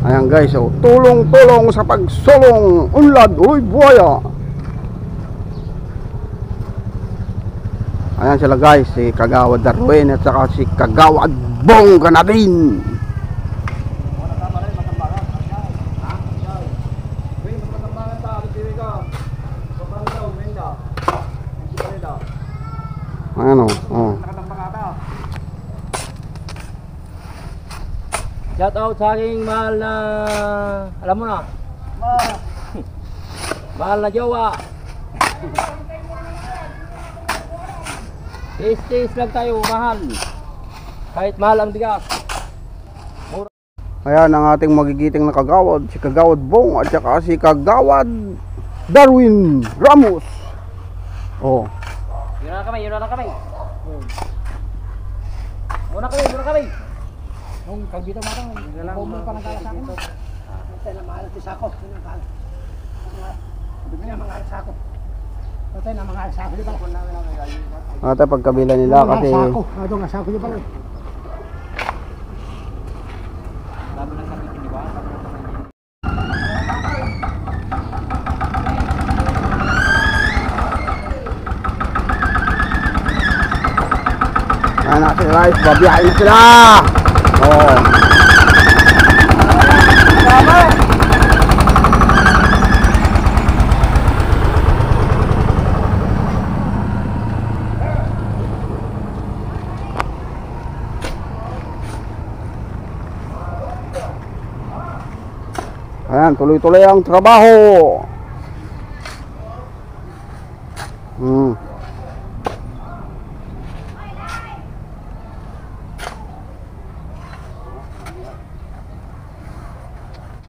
Ayan guys, so tulong-tulong sa pagsulong unlad, uy buhaya. Ayan sila guys, si Kagawad Darwin at saka si Kagawad Bongga na din. Ano? Oh. Shout out sa aking mahal na, alam mo na, mahal na jowa. Taste lang tayo, mahal. Kahit mahal ang bigas. Ayan ang ating magigiting na kagawad, si Kagawad Bong at saka si Kagawad Darwin Ramos. Oh. Yun na kami. Muna kami. Nung kagito matang, kumul pa ng kala sa akin. Patay na mahal si Sako. Patay na mahal sa Sako. Ata pagkabila nila kasi Ito nga Sako niyo pala. Dami ng sabitin di ba? anak sila guys, babiyahin sila. Oh. Ayan, tuloy-tuloy ang trabaho.